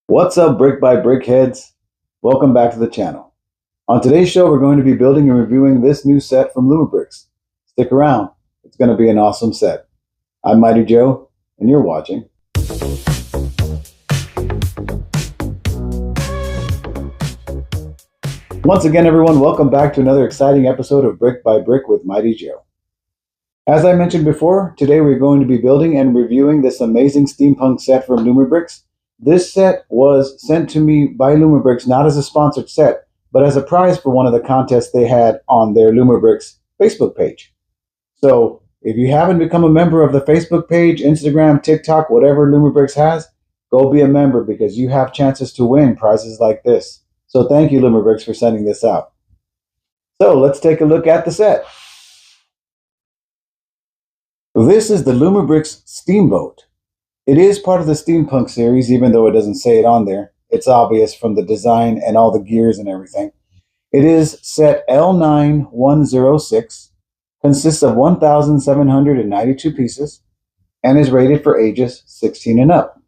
What's up, Brick by Brick heads? Welcome back to the channel. On today's show, we're going to be building and reviewing this new set from Lumibricks. Stick around, it's going to be an awesome set. I'm Mighty Joe, and you're watching. Once again, everyone, welcome back to another exciting episode of Brick by Brick with Mighty Joe. As I mentioned before, today we're going to be building and reviewing this amazing steampunk set from Lumibricks. This set was sent to me by Lumibricks not as a sponsored set, but as a prize for one of the contests they had on their Lumibricks Facebook page. So if you haven't become a member of the Facebook page, Instagram, TikTok, whatever Lumibricks has, go be a member because you have chances to win prizes like this. So thank you, Lumibricks, for sending this out. So let's take a look at the set. This is the Lumibricks Steamboat. It is part of the steampunk series, even though it doesn't say it on there. It's obvious from the design and all the gears and everything. It is set L9106, consists of 1,792 pieces, and is rated for ages 16 and up.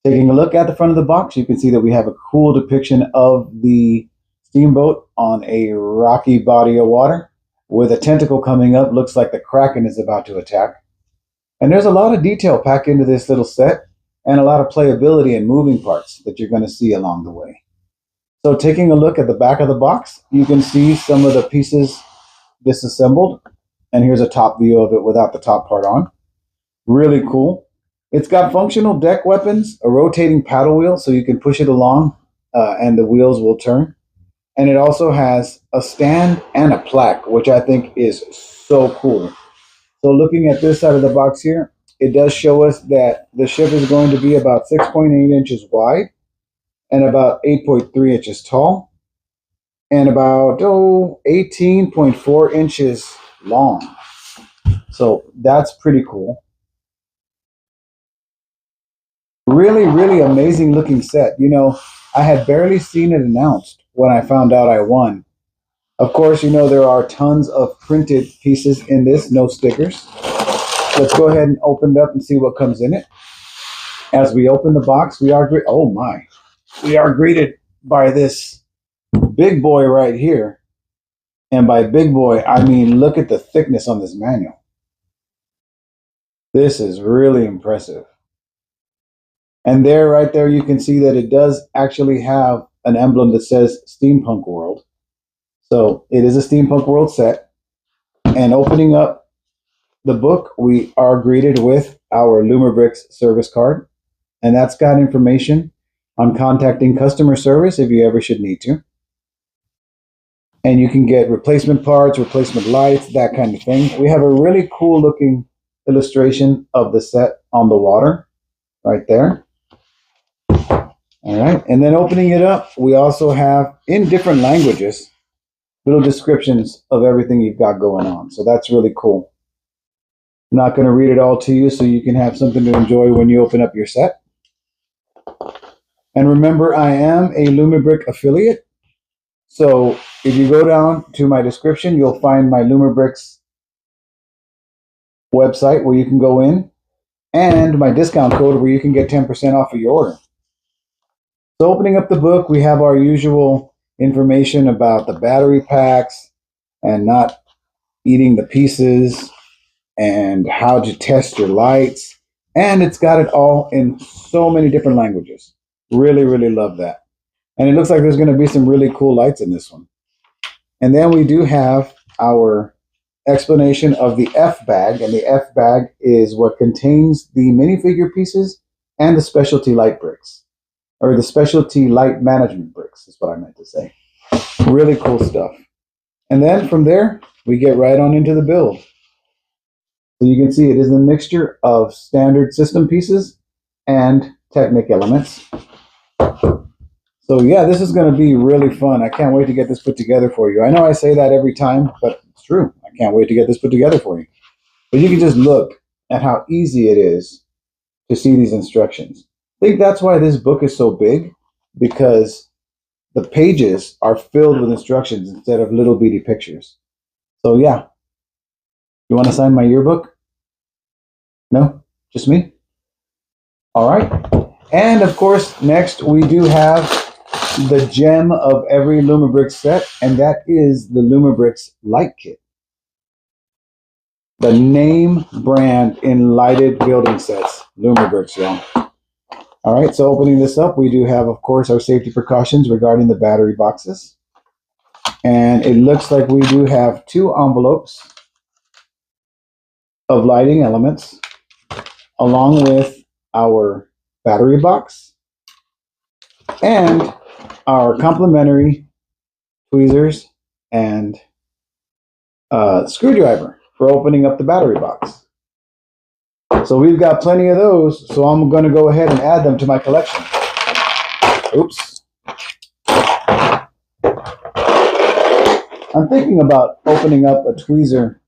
Taking a look at the front of the box, you can see that we have a cool depiction of the steamboat on a rocky body of water with a tentacle coming up. Looks like the Kraken is about to attack. And there's a lot of detail packed into this little set and a lot of playability and moving parts that you're going to see along the way. So taking a look at the back of the box, you can see some of the pieces disassembled. And here's a top view of it without the top part on. Really cool. It's got functional deck weapons, a rotating paddle wheel so you can push it along and the wheels will turn. And it also has a stand and a plaque, which I think is so cool. So looking at this side of the box here, it does show us that the ship is going to be about 6.8 inches wide and about 8.3 inches tall and about 18.4 inches long. So that's pretty cool. Really, really amazing looking set. You know, I had barely seen it announced when I found out I won. Of course, you know, there are tons of printed pieces in this, no stickers. Let's go ahead and open it up and see what comes in it. As we open the box, we are greeted by this big boy right here. And by big boy, I mean, look at the thickness on this manual. This is really impressive. And there, right there, you can see that it does actually have an emblem that says Steampunk World. So it is a Steampunk World set. And opening up the book, we are greeted with our Lumibricks service card. And that's got information on contacting customer service if you ever should need to. And you can get replacement parts, replacement lights, that kind of thing. We have a really cool looking illustration of the set on the water right there. All right. And then opening it up, we also have, in different languages, little descriptions of everything you've got going on. So that's really cool. I'm not going to read it all to you so you can have something to enjoy when you open up your set. And remember, I am a Lumibrick affiliate. So if you go down to my description, you'll find my Lumibricks website where you can go in and my discount code where you can get 10% off of your order. So opening up the book, we have our usual information about the battery packs and not eating the pieces and how to test your lights. And it's got it all in so many different languages. Really, really love that. And it looks like there's going to be some really cool lights in this one. And then we do have our explanation of the F bag. And the F bag is what contains the minifigure pieces and the specialty light bricks. Or the specialty light management bricks is what I meant to say. Really cool stuff. And then from there, we get right on into the build. So you can see it is a mixture of standard system pieces and Technic elements. So yeah, this is going to be really fun. I can't wait to get this put together for you. I know I say that every time, but it's true. I can't wait to get this put together for you. But you can just look at how easy it is to see these instructions. I think that's why this book is so big, because the pages are filled with instructions instead of little bitty pictures. So yeah, you want to sign my yearbook? No? Just me? All right. And of course, next we do have the gem of every Lumibricks set, and that is the Lumibricks light kit. The name brand in lighted building sets, Lumibricks, y'all. All right, so opening this up, we do have, of course, our safety precautions regarding the battery boxes. And it looks like we do have 2 envelopes of lighting elements, along with our battery box and our complementary tweezers and screwdriver for opening up the battery box. So we've got plenty of those, so I'm going to go ahead and add them to my collection. Oops. I'm thinking about opening up a tweezer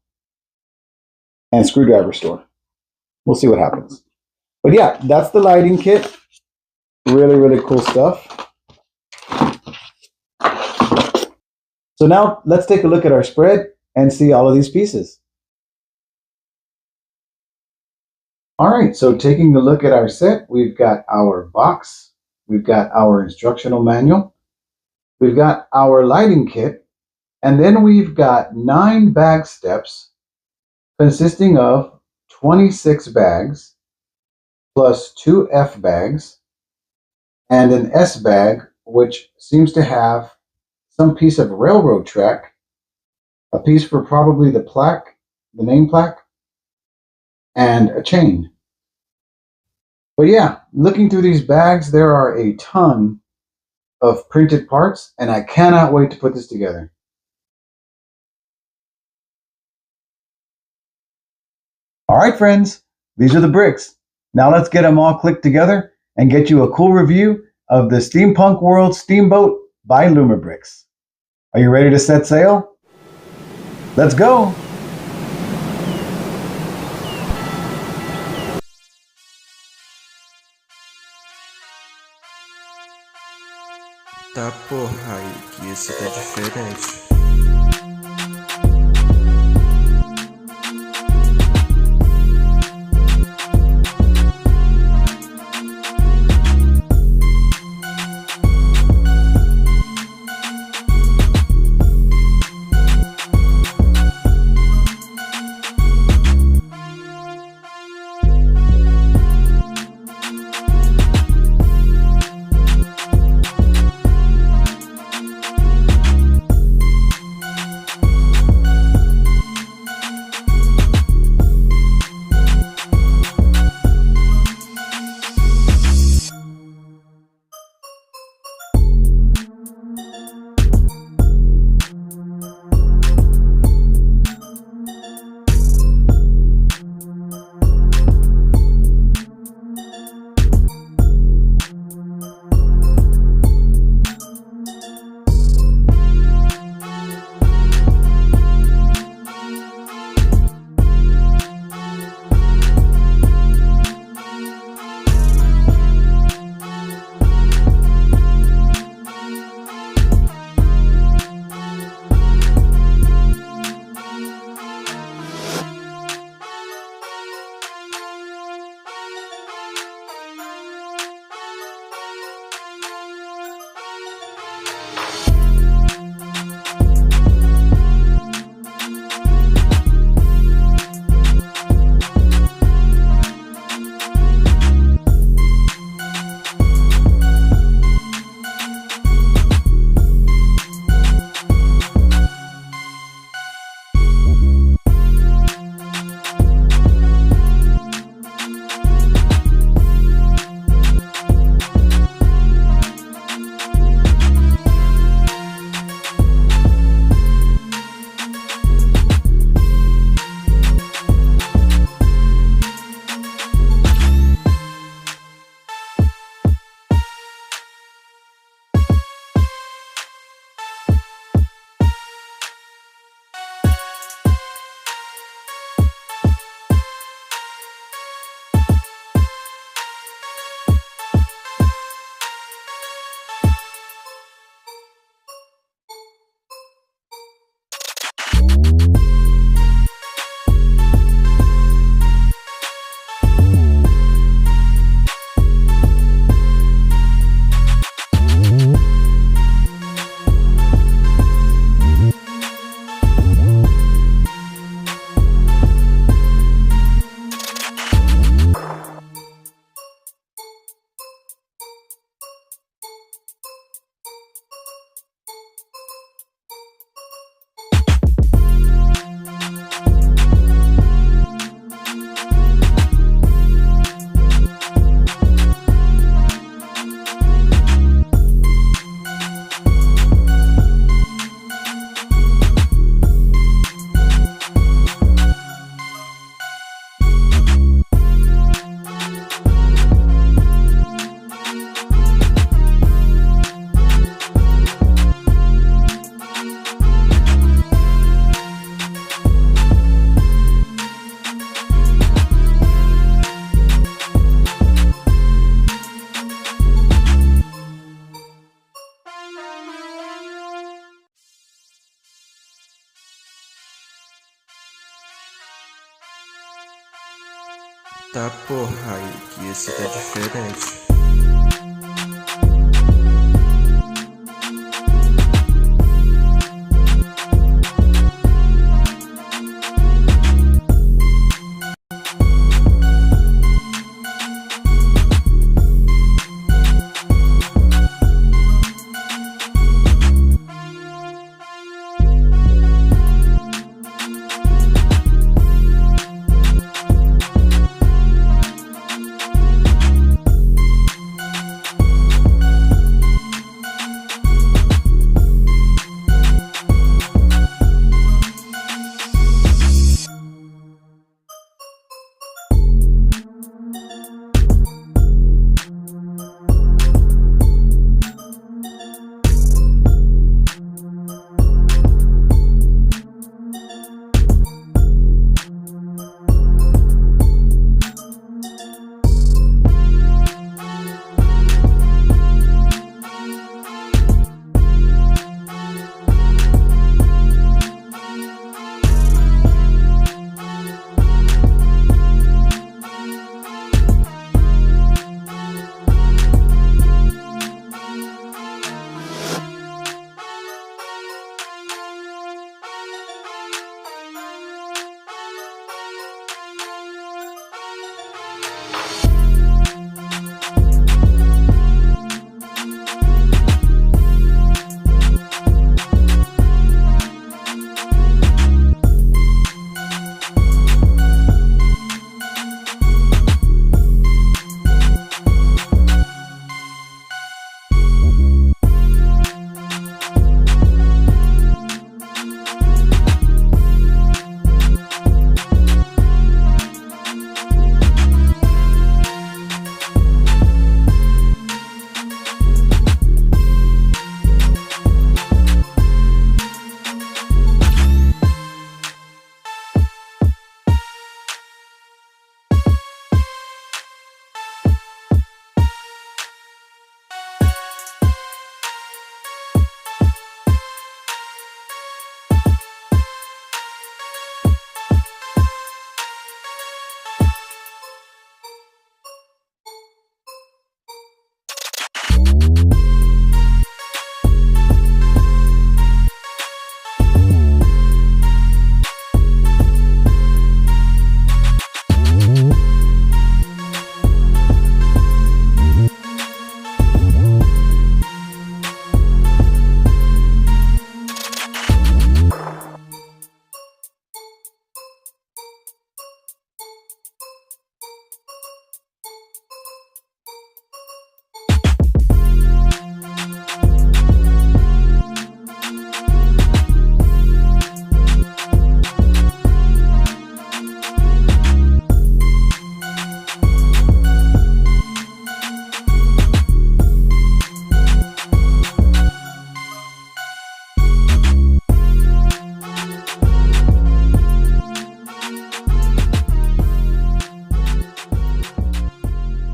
and screwdriver store. We'll see what happens. But yeah, that's the lighting kit. Really, really cool stuff. So now let's take a look at our spread and see all of these pieces. All right, so taking a look at our set, we've got our box, we've got our instructional manual, we've got our lighting kit, and then we've got 9 bag steps consisting of 26 bags plus 2 F bags and an S bag, which seems to have some piece of railroad track, a piece for probably the plaque, the name plaque, and a chain. But yeah, looking through these bags, there are a ton of printed parts, and I cannot wait to put this together. All right, friends, these are the bricks. Now let's get them all clicked together and get you a cool review of the Steampunk World Steamboat by Lumibricks. Are you ready to set sail? Let's go! Tá porra aí, que esse tá diferente. Tá porra aí, que esse tá diferente.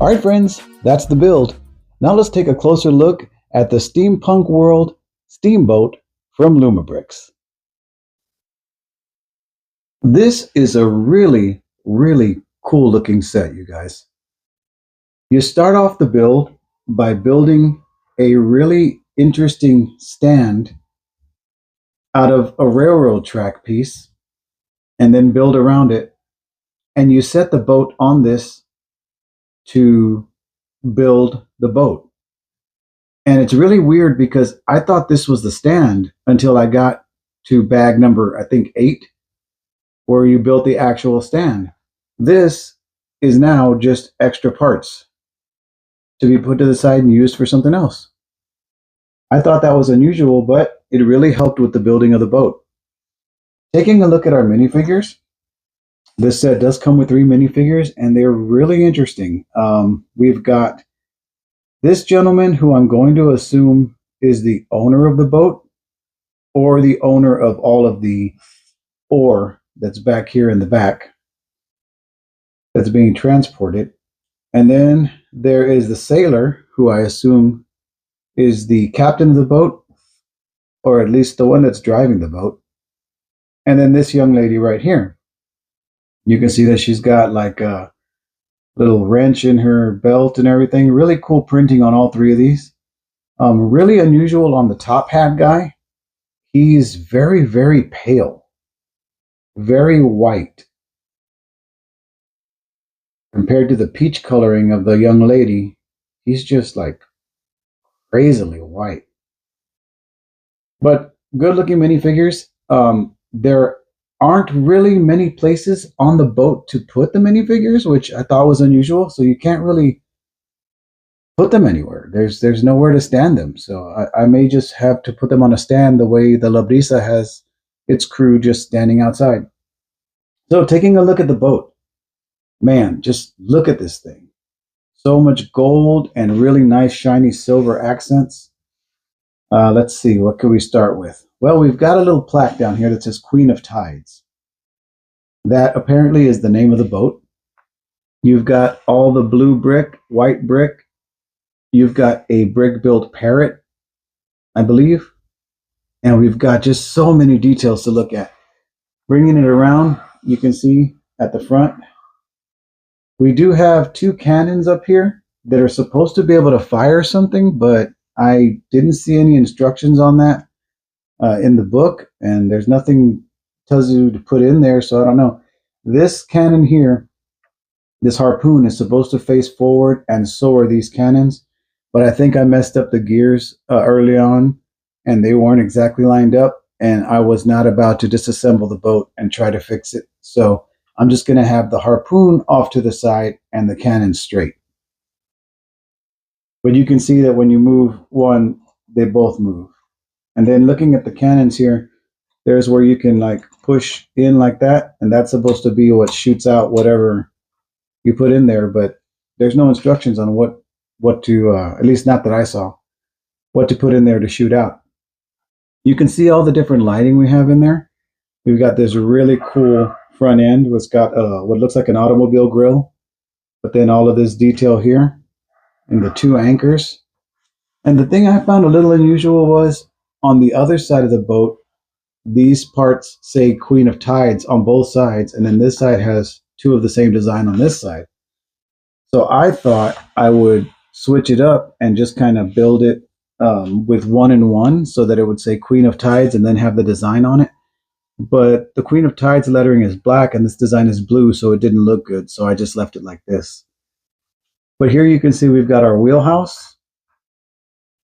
Alright friends, that's the build. Now let's take a closer look at the steampunk world steamboat from Lumibricks. This is a really cool looking set, you guys. You start off the build by building a really interesting stand out of a railroad track piece and then build around it, and you set the boat on this to build the boat. And it's really weird because I thought this was the stand until I got to bag number, I think 8, where you built the actual stand. This is now just extra parts to be put to the side and used for something else. I thought that was unusual, but it really helped with the building of the boat. Taking a look at our minifigures, this set does come with 3 minifigures, and they're really interesting. We've got this gentleman who I'm going to assume is the owner of the boat, or the owner of all of the ore that's back here in the back that's being transported. And then there is the sailor, who I assume is the captain of the boat, or at least the one that's driving the boat. And then this young lady right here. You can see that she's got like a little wrench in her belt and everything. Really cool printing on all three of these. Really unusual on the top hat guy. He's very, very pale, very white. Compared to the peach coloring of the young lady, he's just like crazily white. But good looking minifigures. There aren't really many places on the boat to put the minifigures, which I thought was unusual. So you can't really put them anywhere. There's nowhere to stand them. So I may just have to put them on a stand the way the La Brisa has its crew just standing outside. So taking a look at the boat, man, just look at this thing. So much gold and really nice shiny silver accents. Let's see, what can we start with? Well, we've got a little plaque down here that says Queen of Tides. That apparently is the name of the boat. You've got all the blue brick, white brick. You've got a brick-built parrot, I believe. And we've got just so many details to look at. Bringing it around, you can see at the front, we do have two cannons up here that are supposed to be able to fire something, but I didn't see any instructions on that in the book, and there's nothing tells you to put in there, so I don't know. This cannon here, this harpoon, is supposed to face forward, and so are these cannons, but I think I messed up the gears early on, and they weren't exactly lined up, and I was not about to disassemble the boat and try to fix it, so I'm just going to have the harpoon off to the side and the cannon straight. But you can see that when you move one, they both move. And then looking at the cannons here, there's where you can like push in like that, and that's supposed to be what shoots out whatever you put in there, but there's no instructions on what to, at least not that I saw, what to put in there to shoot out. You can see all the different lighting we have in there. We've got this really cool front end, which got what looks like an automobile grill, but then all of this detail here, and the two anchors. And the thing I found a little unusual was on the other side of the boat, these parts say Queen of Tides on both sides, and then this side has two of the same design on this side. So I thought I would switch it up and just kind of build it with one and one so that it would say Queen of Tides and then have the design on it. But the Queen of Tides lettering is black and this design is blue, so it didn't look good. So I just left it like this. But here you can see we've got our wheelhouse.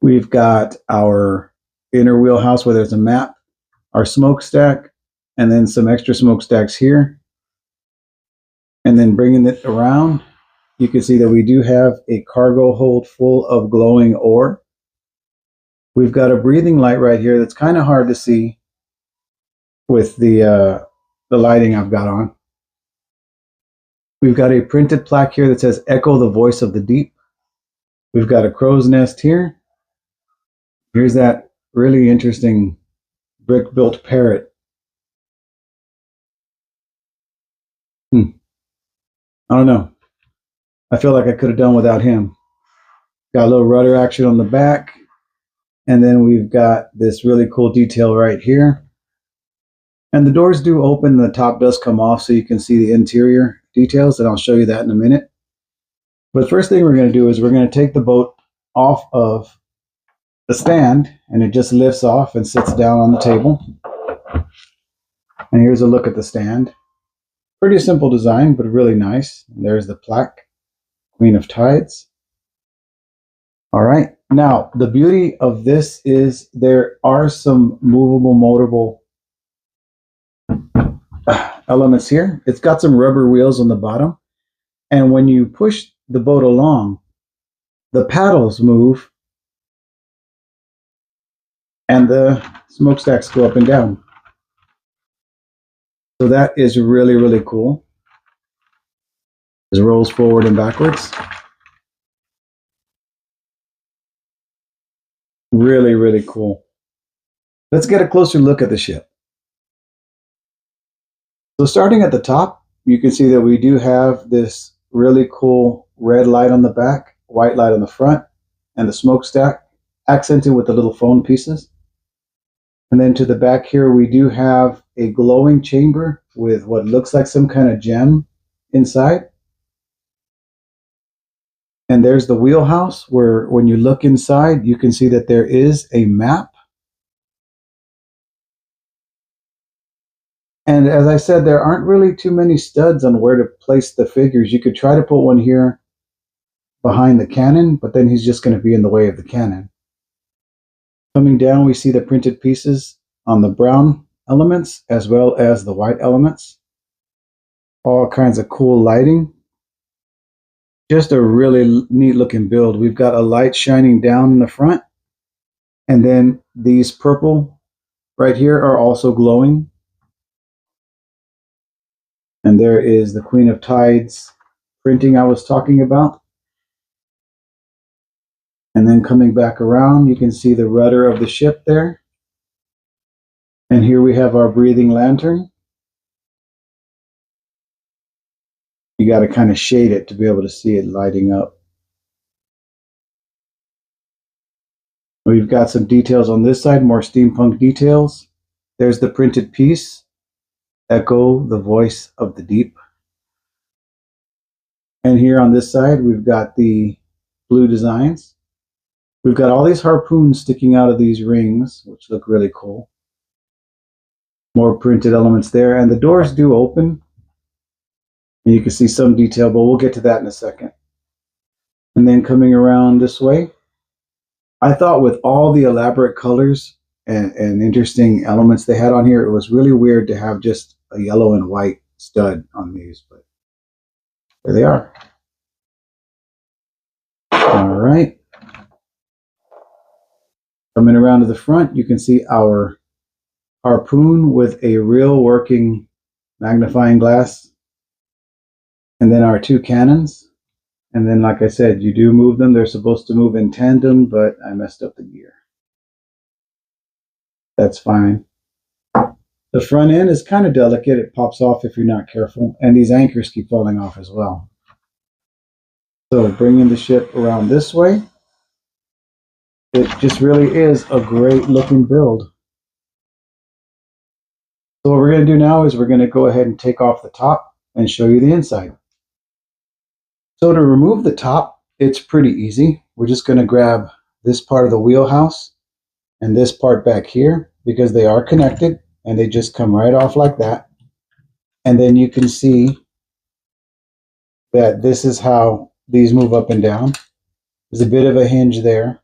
We've got our inner wheelhouse where there's a map, our smokestack, and then some extra smokestacks here. And then bringing it around, you can see that we do have a cargo hold full of glowing ore. We've got a breathing light right here that's kind of hard to see with the lighting I've got on. We've got a printed plaque here that says Echo the Voice of the Deep. We've got a crow's nest here. Here's that really interesting brick-built parrot. I don't know. I feel like I could have done without him. Got a little rudder action on the back. And then we've got this really cool detail right here. And the doors do open, the top does come off so you can see the interior details, and I'll show you that in a minute. But the first thing we're going to do is we're going to take the boat off of the stand, and it just lifts off and sits down on the table. And here's a look at the stand. Pretty simple design, but really nice. And there's the plaque, Queen of Tides. All right. Now, the beauty of this is there are some movable, motorable elements here. It's got some rubber wheels on the bottom. And when you push the boat along, the paddles move and the smokestacks go up and down. So that is really, really cool. It rolls forward and backwards. Really, really cool. Let's get a closer look at the ship. So starting at the top, you can see that we do have this really cool red light on the back, white light on the front, and the smokestack accented with the little phone pieces. And then to the back here, we do have a glowing chamber with what looks like some kind of gem inside. And there's the wheelhouse where when you look inside, you can see that there is a map. And as I said, there aren't really too many studs on where to place the figures. You could try to put one here behind the cannon, but then he's just going to be in the way of the cannon. Coming down, we see the printed pieces on the brown elements as well as the white elements. All kinds of cool lighting. Just a really neat looking build. We've got a light shining down in the front, and then these purple right here are also glowing. And there is the Queen of Tides printing I was talking about. And then coming back around, you can see the rudder of the ship there. And here we have our breathing lantern. You got to kind of shade it to be able to see it lighting up. We've got some details on this side, more steampunk details. There's the printed piece, Echo, the voice of the deep. And here on this side, we've got the blue designs. We've got all these harpoons sticking out of these rings, which look really cool. More printed elements there, and the doors do open. And you can see some detail, but we'll get to that in a second. And then coming around this way, I thought with all the elaborate colors and interesting elements they had on here, it was really weird to have just a yellow and white stud on these, but there they are. All right. Coming around to the front, you can see our harpoon with a real working magnifying glass. And then our two cannons. And then, like I said, you do move them. They're supposed to move in tandem, but I messed up the gear. That's fine. The front end is kind of delicate. It pops off if you're not careful. And these anchors keep falling off as well. So bringing the ship around this way, it just really is a great looking build. So what we're going to do now is we're going to go ahead and take off the top and show you the inside. So to remove the top, it's pretty easy. We're just going to grab this part of the wheelhouse and this part back here because they are connected and they just come right off like that. And then you can see that this is how these move up and down. There's a bit of a hinge there,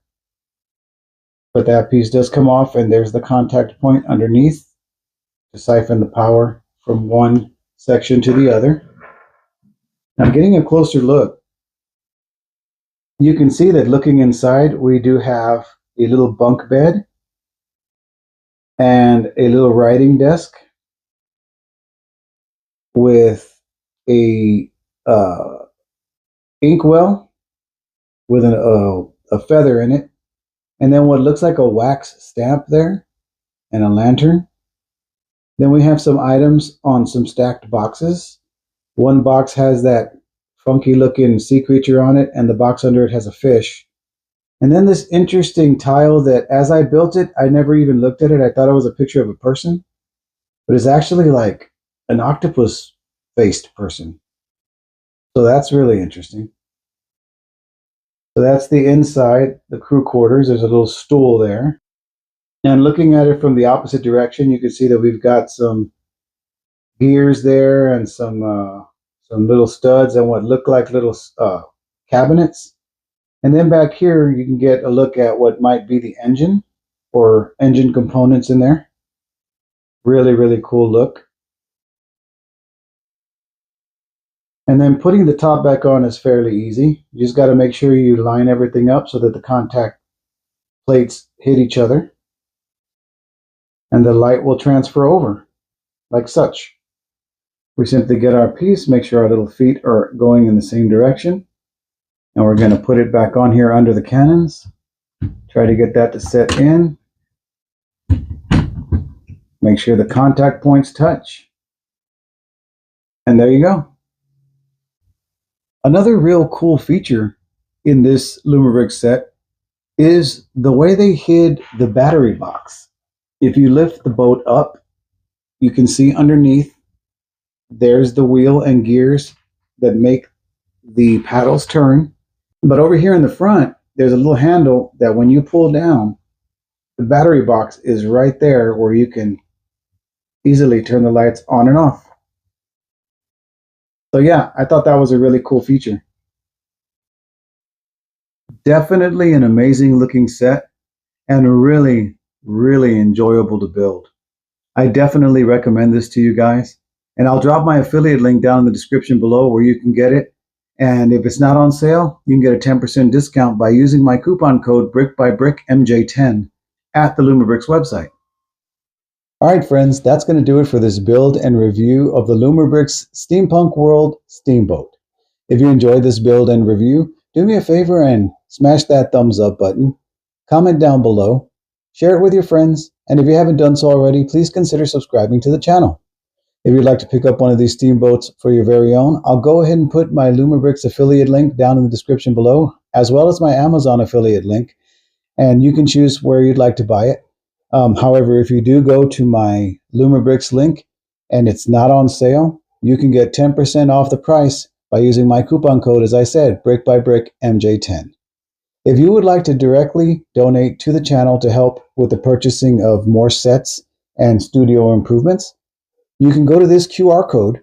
but that piece does come off, and there's the contact point underneath to siphon the power from one section to the other. Now, getting a closer look, you can see that looking inside, we do have a little bunk bed and a little writing desk with a inkwell with a feather in it, and then what looks like a wax stamp there and a lantern. Then we have some items on some stacked boxes. One box has that funky looking sea creature on it, and the box under it has a fish. And then this interesting tile that as I built it, I never even looked at it. I thought it was a picture of a person, but it's actually like an octopus faced person. So that's really interesting. So that's the inside, the crew quarters. There's a little stool there. And looking at it from the opposite direction, you can see that we've got some gears there and some little studs and what look like little cabinets. And then back here, you can get a look at what might be the engine or engine components in there. Really, really cool look. And then putting the top back on is fairly easy. You just got to make sure you line everything up so that the contact plates hit each other. And the light will transfer over, like such. We simply get our piece, make sure our little feet are going in the same direction. And we're going to put it back on here under the cannons. Try to get that to set in. Make sure the contact points touch. And there you go. Another real cool feature in this Lumibricks set is the way they hid the battery box. If you lift the boat up, you can see underneath there's the wheel and gears that make the paddles turn. But over here in the front, there's a little handle that when you pull down, the battery box is right there where you can easily turn the lights on and off. So yeah, I thought that was a really cool feature. Definitely an amazing looking set and really, really enjoyable to build. I definitely recommend this to you guys. And I'll drop my affiliate link down in the description below where you can get it. And if it's not on sale, you can get a 10% discount by using my coupon code BRICKBYBRICK at the Lumibricks website. All right, friends, that's going to do it for this build and review of the Lumibricks Steampunk World Steamboat. If you enjoyed this build and review, do me a favor and smash that thumbs up button, comment down below, share it with your friends, and if you haven't done so already, please consider subscribing to the channel. If you'd like to pick up one of these steamboats for your very own, I'll go ahead and put my Lumibricks affiliate link down in the description below, as well as my Amazon affiliate link, and you can choose where you'd like to buy it. However, if you do go to my Lumibricks link and it's not on sale, you can get 10% off the price by using my coupon code, as I said, BRICKBYBRICK. If you would like to directly donate to the channel to help with the purchasing of more sets and studio improvements, you can go to this QR code.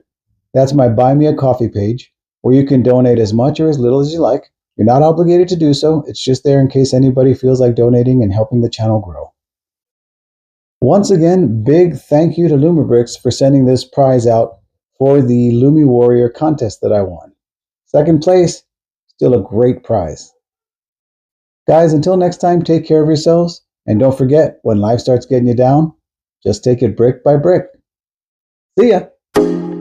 That's my Buy Me a Coffee page, where you can donate as much or as little as you like. You're not obligated to do so. It's just there in case anybody feels like donating and helping the channel grow. Once again, big thank you to Lumibricks for sending this prize out for the Lumi Warrior contest that I won. Second place, still a great prize. Guys, until next time, take care of yourselves. And don't forget, when life starts getting you down, just take it brick by brick. See ya!